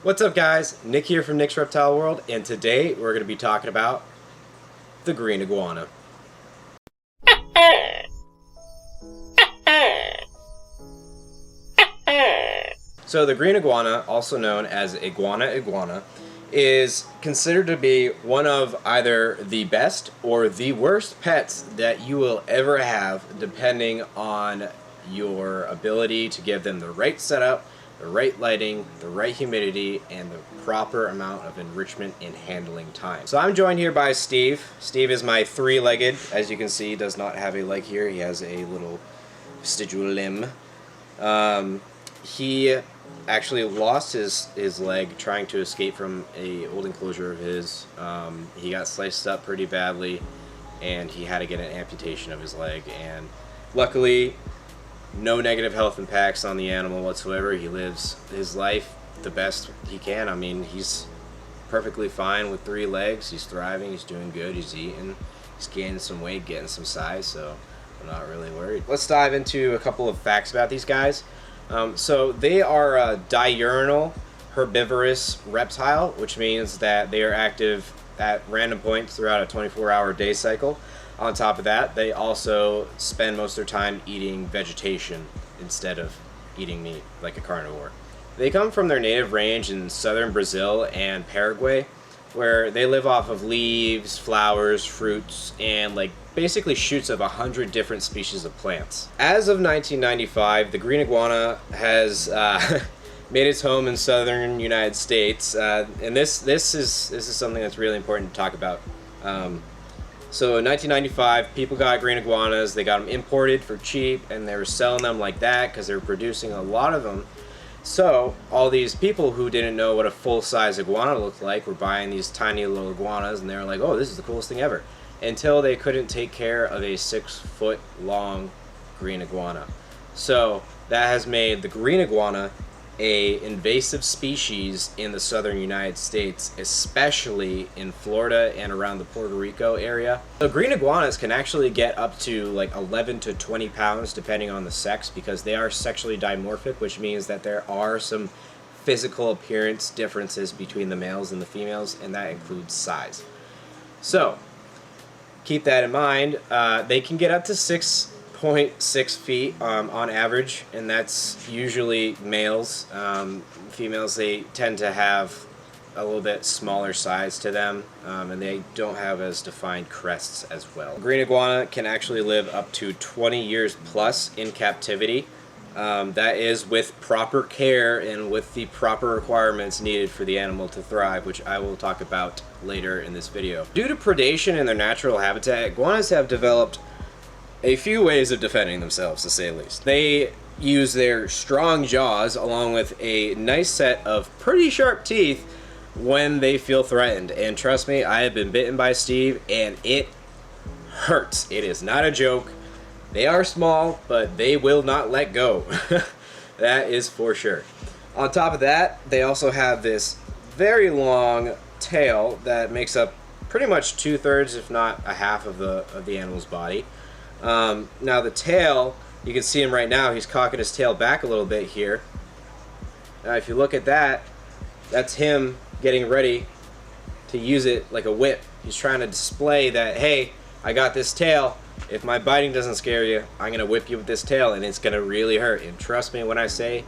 What's up, guys? Nick here from Nick's Reptile World, and today we're going to be talking about the green iguana. So the green iguana, also known as iguana, is considered to be one of either the best or the worst pets that you will ever have, depending on your ability to give them the right setup, the right lighting, the right humidity, and the proper amount of enrichment and handling time. So I'm joined here by Steve. Steve is my three-legged. As you can see, does not have a leg here. He has a little vestigial limb. He actually lost his leg trying to escape from a old enclosure of his. He got sliced up pretty badly, and he had to get an amputation of his leg. And luckily, no negative health impacts on the animal whatsoever. He lives his life the best he can. I mean, he's perfectly fine with 3 legs. He's thriving. He's doing good. He's eating. He's gaining some weight, getting some size. So I'm not really worried. Let's dive into a couple of facts about these guys. So they are a diurnal herbivorous reptile, which means that they are active at random points throughout a 24-hour day cycle. On top of that, they also spend most of their time eating vegetation instead of eating meat like a carnivore. They come from their native range in southern Brazil and Paraguay, where they live off of leaves, flowers, fruits, and basically shoots of 100 different species of plants. As of 1995, the green iguana has made its home in southern United States, and this is something that's really important to talk about. So in 1995, people got green iguanas. They got them imported for cheap, and they were selling them like that because they were producing a lot of them. So all these people who didn't know what a full-size iguana looked like were buying these tiny little iguanas, and they were like, "Oh, this is the coolest thing ever," until they couldn't take care of a 6-foot-long green iguana. So that has made the green iguana a invasive species in the southern United States, especially in Florida and around the Puerto Rico area. So green iguanas can actually get up to 11 to 20 pounds depending on the sex, because they are sexually dimorphic, which means that there are some physical appearance differences between the males and the females, and that includes size. So keep that in mind. They can get up to 6.6 feet on average, and that's usually males. Females, they tend to have a little bit smaller size to them, and they don't have as defined crests as well. Green iguana can actually live up to 20 years plus in captivity. That is with proper care and with the proper requirements needed for the animal to thrive, which I will talk about later in this video. Due to predation in their natural habitat, iguanas have developed a few ways of defending themselves, to say the least. They use their strong jaws along with a nice set of pretty sharp teeth when they feel threatened. And trust me, I have been bitten by Steve, and it hurts. It is not a joke. They are small, but they will not let go. That is for sure. On top of that, they also have this very long tail that makes up pretty much 2/3, if not a half, of the animal's body. Now the tail, you can see him right now, he's cocking his tail back a little bit here. Now if you look at that, that's him getting ready to use it like a whip. He's trying to display that, hey, I got this tail. If my biting doesn't scare you, I'm going to whip you with this tail, and it's going to really hurt. And trust me when I say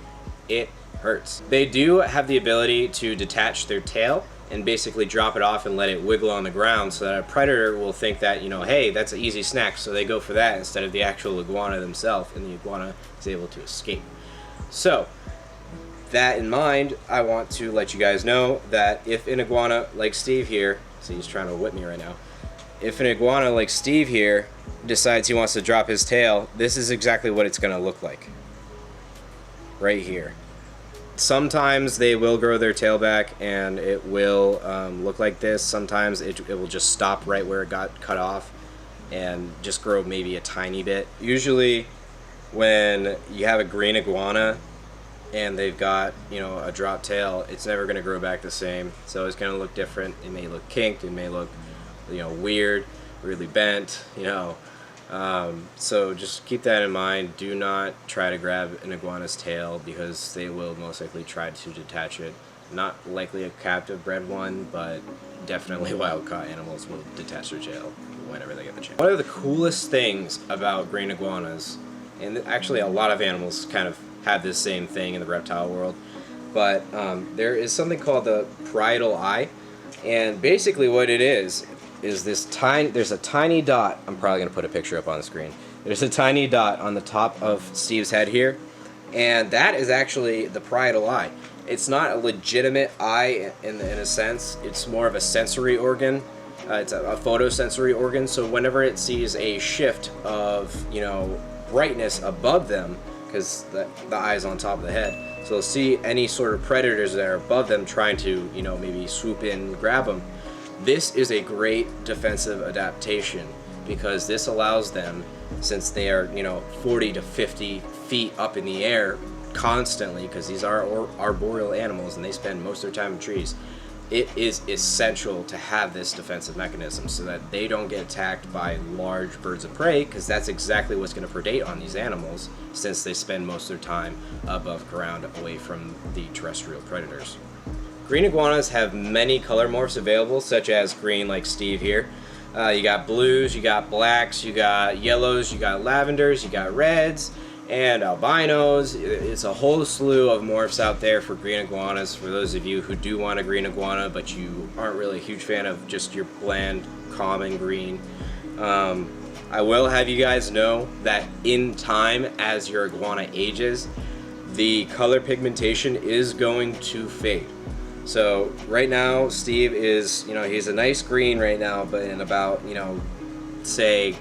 it hurts. They do have the ability to detach their tail and basically drop it off and let it wiggle on the ground, so that a predator will think that, hey, that's an easy snack, so they go for that instead of the actual iguana themselves, and the iguana is able to escape. So, that in mind, I want to let you guys know that if an iguana like Steve here, see, he's trying to whip me right now, if an iguana like Steve here decides he wants to drop his tail, this is exactly what it's going to look like. Right here. Sometimes they will grow their tail back and it will look like this. Sometimes it will just stop right where it got cut off and just grow maybe a tiny bit. Usually when you have a green iguana and they've got, a drop tail, it's never going to grow back the same. So it's going to look different. It may look kinked, it may look weird, really bent, So just keep that in mind. Do not try to grab an iguana's tail, because they will most likely try to detach it Not likely a captive bred one, but definitely wild caught animals will detach their tail whenever they get the chance. One of the coolest things about green iguanas, and actually a lot of animals kind of have this same thing in the reptile world, but there is something called the parietal eye, and basically what it is this there's a tiny dot. I'm probably going to put a picture up on the screen. There's a tiny dot on the top of Steve's head here, and that is actually the parietal eye. It's not a legitimate eye in a sense. It's more of a sensory organ. It's a photosensory organ. So whenever it sees a shift of, brightness above them, because the eye is on top of the head, so they'll see any sort of predators that are above them trying to, maybe swoop in and grab them. This is a great defensive adaptation because this allows them, since they are, 40 to 50 feet up in the air constantly, because these are arboreal animals and they spend most of their time in trees, it is essential to have this defensive mechanism so that they don't get attacked by large birds of prey, because that's exactly what's going to predate on these animals since they spend most of their time above ground away from the terrestrial predators. Green iguanas have many color morphs available, such as green like Steve here. You got blues, you got blacks, you got yellows, you got lavenders, you got reds, and albinos. It's a whole slew of morphs out there for green iguanas. For those of you who do want a green iguana, but you aren't really a huge fan of just your bland, common green, I will have you guys know that in time, as your iguana ages, the color pigmentation is going to fade. So right now, Steve is, he's a nice green right now, but in about, say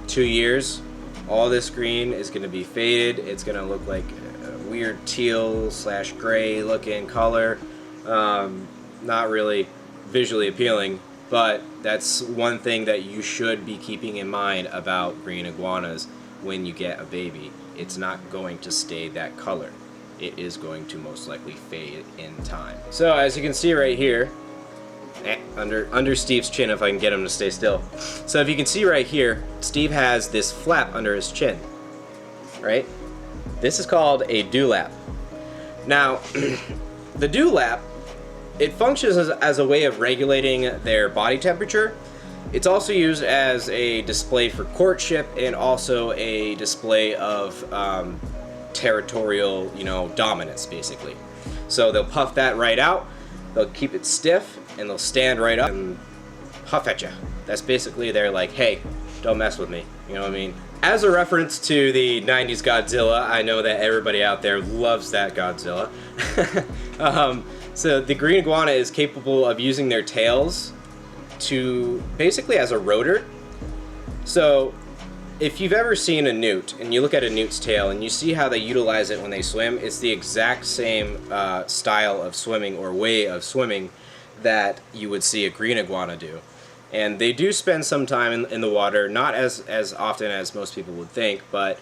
2 years, all this green is going to be faded. It's going to look like a weird teal / gray looking color. Not really visually appealing, but that's one thing that you should be keeping in mind about green iguanas when you get a baby. It's not going to stay that color. It is going to most likely fade in time. So as you can see right here, under Steve's chin, if I can get him to stay still. So if you can see right here, Steve has this flap under his chin, right? This is called a dewlap. Now, the dewlap, it functions as a way of regulating their body temperature. It's also used as a display for courtship and also a display of territorial, dominance, basically. So they'll puff that right out, they'll keep it stiff, and they'll stand right up and puff at you. That's basically they're like, hey, don't mess with me. You know what I mean? As a reference to the 90s Godzilla, I know that everybody out there loves that Godzilla. So the green iguana is capable of using their tails to basically as a rotor. So if you've ever seen a newt and you look at a newt's tail and you see how they utilize it when they swim, it's the exact same style of swimming or way of swimming that you would see a green iguana do. And they do spend some time in the water, not as often as most people would think, but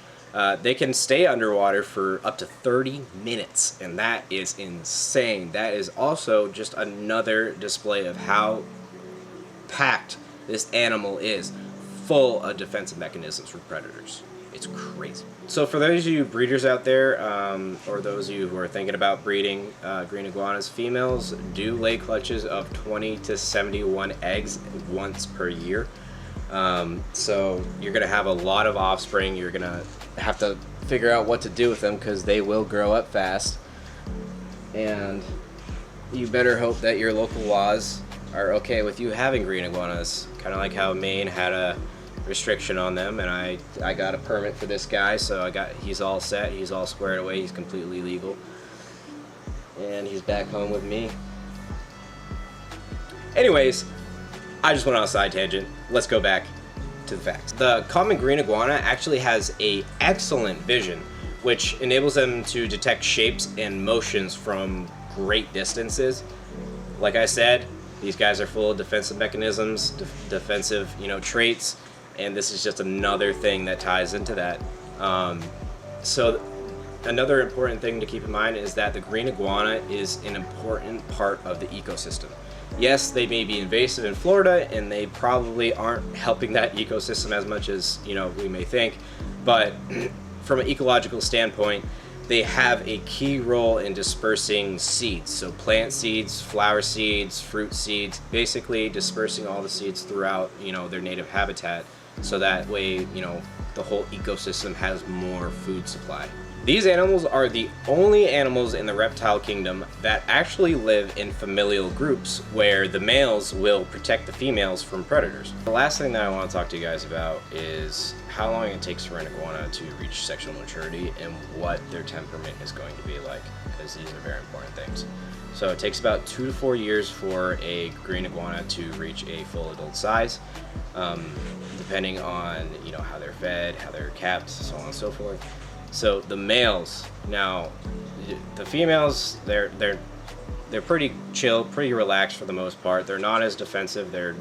they can stay underwater for up to 30 minutes, and that is insane. That is also just another display of how packed this animal is, full of defensive mechanisms for predators. It's crazy. So for those of you breeders out there, or those of you who are thinking about breeding green iguanas, females do lay clutches of 20 to 71 eggs once per year. So you're going to have a lot of offspring. You're going to have to figure out what to do with them because they will grow up fast. And you better hope that your local laws are okay with you having green iguanas. Kind of like how Maine had a restriction on them, and I got a permit for this guy, so he's all set, he's all squared away, he's completely legal, and he's back home with me. Anyways, I just went on a side tangent. Let's go back to the facts. The common green iguana actually has a excellent vision, which enables them to detect shapes and motions from great distances. Like I said, these guys are full of defensive mechanisms, defensive, traits, and this is just another thing that ties into that. So another important thing to keep in mind is that the green iguana is an important part of the ecosystem. Yes, they may be invasive in Florida, and they probably aren't helping that ecosystem as much as we may think, but from an ecological standpoint, they have a key role in dispersing seeds. So plant seeds, flower seeds, fruit seeds, basically dispersing all the seeds throughout, their native habitat. So that way, the whole ecosystem has more food supply. These animals are the only animals in the reptile kingdom that actually live in familial groups where the males will protect the females from predators. The last thing that I want to talk to you guys about is how long it takes for an iguana to reach sexual maturity and what their temperament is going to be like, because these are very important things. So it takes about 2 to 4 years for a green iguana to reach a full adult size, depending on how they're fed, how they're kept, so on and so forth. So the males, now the females, they're pretty chill, pretty relaxed for the most part. They're not as defensive. They're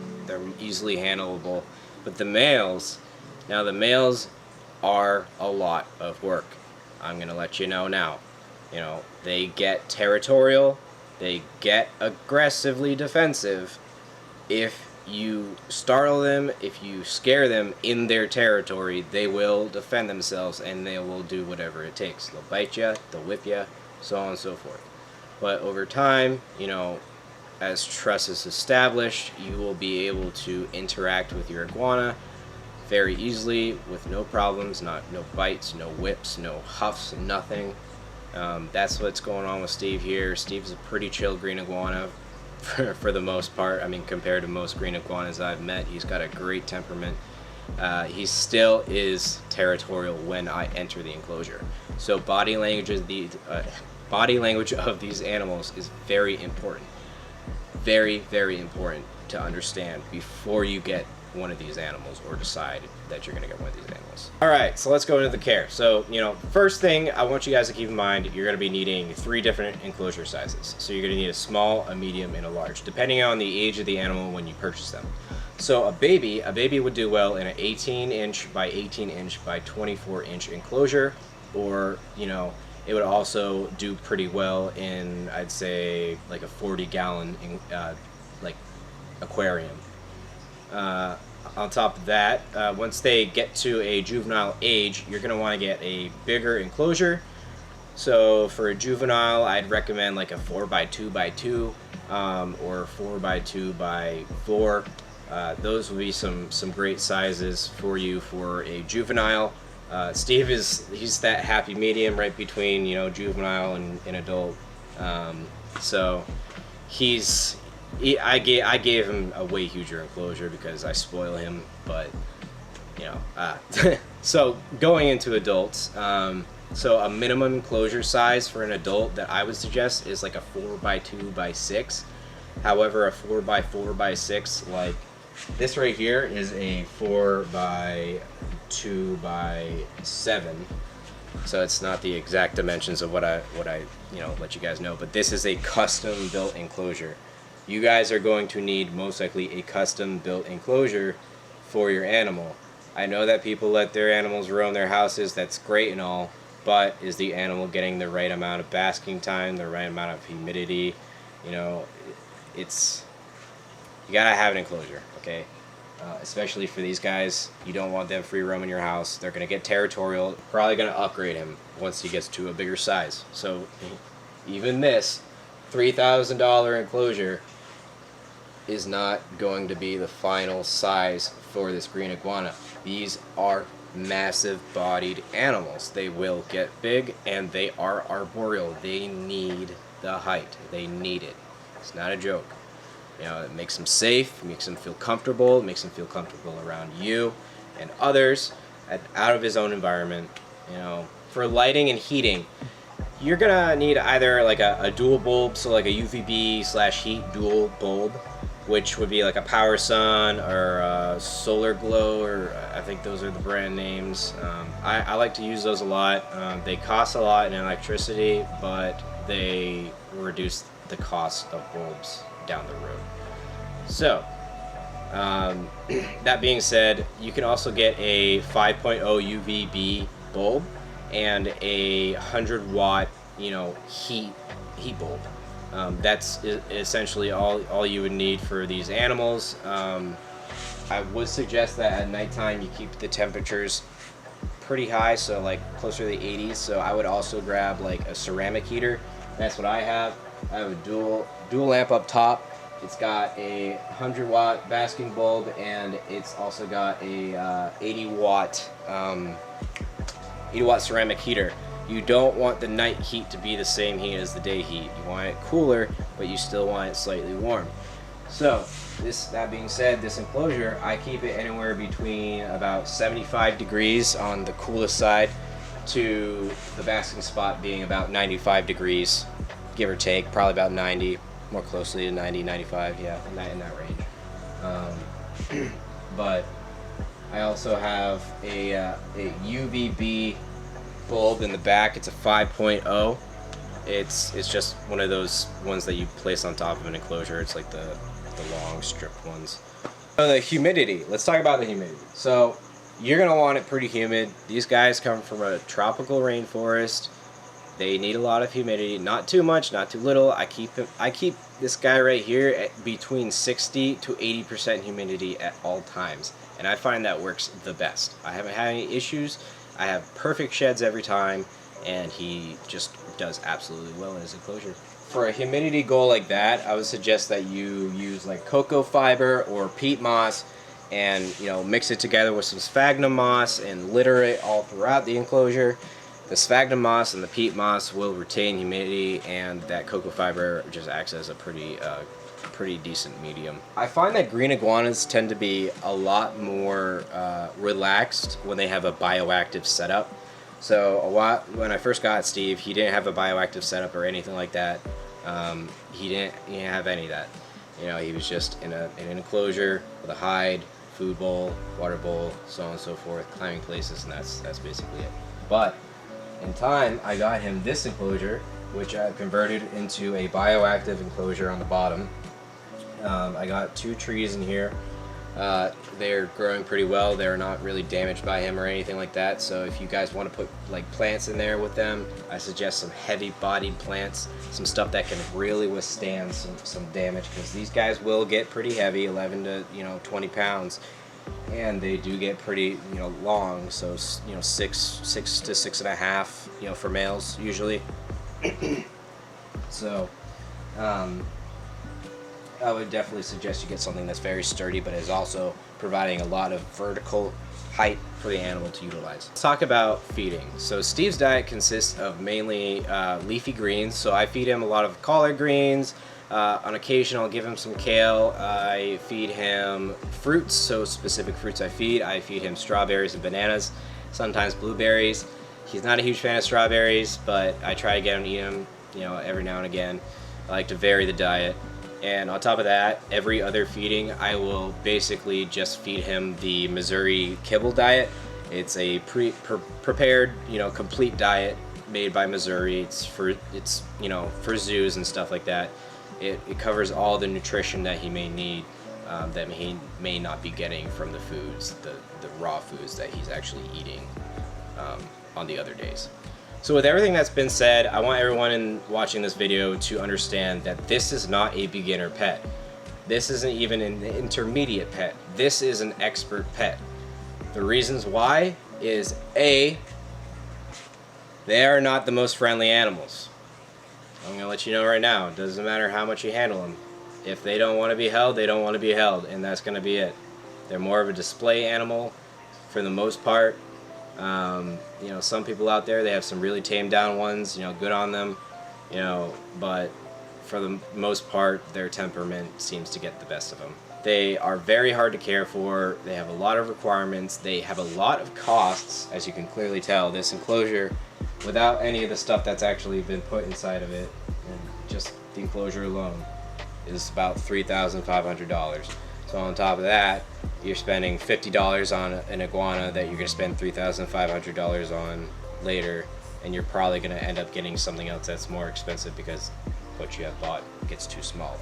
easily handleable. But the males are a lot of work. I'm gonna let you know now. They get territorial. They get aggressively defensive. If you startle them, if you scare them in their territory, they will defend themselves and they will do whatever it takes. They'll bite you, they'll whip you, so on and so forth. But over time, as trust is established, you will be able to interact with your iguana very easily with no problems, no bites, no whips, no huffs, nothing. That's what's going on with Steve here. Steve's a pretty chill green iguana. For the most part. I mean, compared to most green iguanas I've met, he's got a great temperament. He still is territorial when I enter the enclosure. So body language of these animals is very important. Very, very important to understand before you get one of these animals or decide that you're going to get one of these animals. Alright, so let's go into the care. So, first thing I want you guys to keep in mind, you're going to be needing 3 different enclosure sizes. So you're going to need a small, a medium, and a large, depending on the age of the animal when you purchase them. So a baby would do well in an 18-inch by 18-inch by 24-inch enclosure, or, it would also do pretty well in, I'd say, like a 40-gallon aquarium. On top of that, once they get to a juvenile age, you're going to want to get a bigger enclosure. So for a juvenile, I'd recommend like a 4x2x2 or 4x2x4. Those would be some great sizes for you for a juvenile. Steve he's that happy medium right between juvenile and adult. So I gave him a way huger enclosure because I spoil him, but so going into adults, so a minimum enclosure size for an adult that I would suggest is like a 4x2x6. However, a 4x4x6 like this right here is a 4x2x7. So it's not the exact dimensions of what I let you guys know, but this is a custom built enclosure. You guys are going to need most likely a custom built enclosure for your animal. I know that people let their animals roam their houses, that's great and all, but is the animal getting the right amount of basking time, the right amount of humidity? You gotta have an enclosure, okay? Especially for these guys, you don't want them free roaming your house. They're gonna get territorial, probably gonna upgrade him once he gets to a bigger size. So even this $3,000 enclosure is not going to be the final size for this green iguana. These are massive bodied animals. They will get big and they are arboreal. They need the height. They need it. It's not a joke. It makes them safe, makes them feel comfortable, makes them feel comfortable around you and others and out of his own environment. For lighting and heating, you're gonna need either like a dual bulb, so like a UVB/heat dual bulb, which would be like a Power Sun or a Solar Glow, or I think those are the brand names. I like to use those a lot. They cost a lot in electricity, but they reduce the cost of bulbs down the road. So, that being said, you can also get a 5.0 UVB bulb and a 100-watt, heat bulb. That's essentially all you would need for these animals. I would suggest that at nighttime you keep the temperatures pretty high, so like closer to the 80s. So I would also grab like a ceramic heater. That's what I have. I have a dual lamp up top. It's got a 100-watt basking bulb, and it's also got a 80-watt ceramic heater. You don't want the night heat to be the same heat as the day heat. You want it cooler, but you still want it slightly warm. So, that being said, this enclosure, I keep it anywhere between about 75 degrees on the coolest side to the basking spot being about 95 degrees, give or take, probably about 90, more closely to 90, 95, yeah, in that range. But I also have a UVB bulb in the back. It's a 5.0. It's just one of those ones that you place on top of an enclosure. It's like the long strip ones. So the humidity. Let's talk about the humidity. So you're gonna want it pretty humid. These guys come from a tropical rainforest. They need a lot of humidity. Not too much, not too little. I keep this guy right here at between 60 to 80% humidity at all times, and I find that works the best. I haven't had any issues. I have perfect sheds every time, and he just does absolutely well in his enclosure. For a humidity goal like that, I would suggest that you use like cocoa fiber or peat moss, and mix it together with some sphagnum moss and litter it all throughout the enclosure. The sphagnum moss and the peat moss will retain humidity, and that cocoa fiber just acts as a pretty decent medium. I find that green iguanas tend to be a lot more relaxed when they have a bioactive setup. So when I first got Steve, he didn't have a bioactive setup or anything like that. He didn't have any of that. He was just in an enclosure with a hide, food bowl, water bowl, so on and so forth, climbing places, and that's basically it. But in time, I got him this enclosure, which I converted into a bioactive enclosure on the bottom. I got 2 trees in here. They're growing pretty well. They're not really damaged by him or anything like that. So if you guys want to put like plants in there with them, I suggest some heavy-bodied plants, some stuff that can really withstand some damage, because these guys will get pretty heavy, 11 to 20 pounds, and they do get pretty long. So 6 to 6.5 for males usually. So. I would definitely suggest you get something that's very sturdy, but is also providing a lot of vertical height for the animal to utilize. Let's talk about feeding. So Steve's diet consists of mainly leafy greens. So I feed him a lot of collard greens. On occasion, I'll give him some kale. I feed him fruits, so specific fruits I feed him strawberries and bananas, sometimes blueberries. He's not a huge fan of strawberries, but I try to get him to eat them, every now and again. I like to vary the diet. And on top of that, every other feeding, I will basically just feed him the Missouri kibble diet. It's a prepared, complete diet made by Missouri. It's for zoos and stuff like that. It covers all the nutrition that he may need, that he may not be getting from the foods, the raw foods that he's actually eating on the other days. So with everything that's been said, I want everyone watching this video to understand that this is not a beginner pet. This isn't even an intermediate pet. This is an expert pet. The reasons why is A, they are not the most friendly animals. I'm going to let you know right now, it doesn't matter how much you handle them. If they don't want to be held, they don't want to be held, and that's going to be it. They're more of a display animal for the most part. Some people out there, they have some really tamed down ones, good on them, but for the most part, their temperament seems to get the best of them. They are very hard to care for. They have a lot of requirements. They have a lot of costs, as you can clearly tell. This enclosure, without any of the stuff that's actually been put inside of it, and just the enclosure alone, is about $3,500. So on top of that, you're spending $50 on an iguana that you're going to spend $3,500 on later, and you're probably going to end up getting something else that's more expensive because what you have bought gets too small.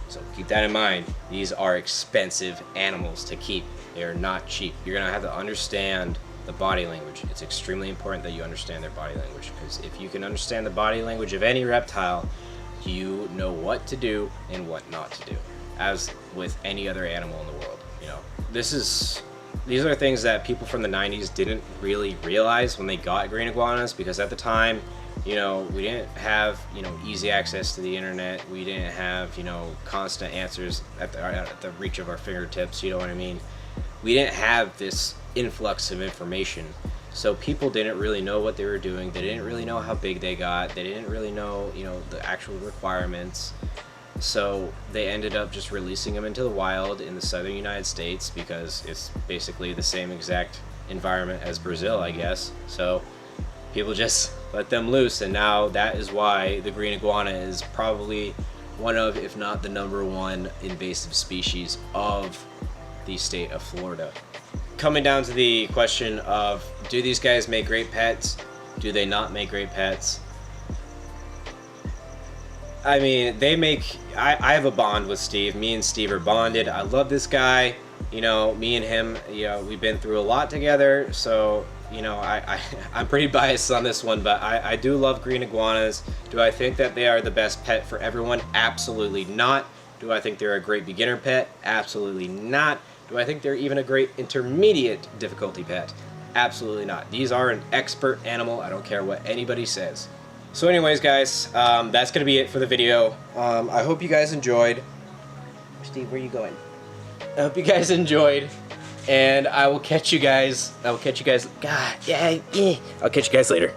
So keep that in mind. These are expensive animals to keep. They are not cheap. You're going to have to understand the body language. It's extremely important that you understand their body language, because if you can understand the body language of any reptile, you know what to do and what not to do, as with any other animal in the world. This is these are things that people from the 90s didn't really realize when they got green iguanas, because at the time, you know, we didn't have, you know, easy access to the internet. We didn't have, you know, constant answers at the reach of our fingertips, you know what I mean? We didn't have this influx of information. So people didn't really know what they were doing. They didn't really know how big they got. They didn't really know, you know, the actual requirements. So they ended up just releasing them into the wild in the southern United States, because it's basically the same exact environment as Brazil, I guess. So people just let them loose, and now that is why the green iguana is probably one of, if not the #1 invasive species of the state of Florida. Coming down to the question of, do these guys make great pets? Do they not make great pets? I mean, they make, I have a bond with Steve. Me and Steve are bonded. I love this guy. You know, me and him, you know, we've been through a lot together. So, you know, I'm pretty biased on this one, but I do love green iguanas. Do I think that they are the best pet for everyone? Absolutely not. Do I think they're a great beginner pet? Absolutely not. Do I think they're even a great intermediate difficulty pet? Absolutely not. These are an expert animal. I don't care what anybody says. So anyways, guys, that's going to be it for the video. I hope you guys enjoyed. Steve, where are you going? I hope you guys enjoyed. And I will catch you guys. God, yeah. I'll catch you guys later.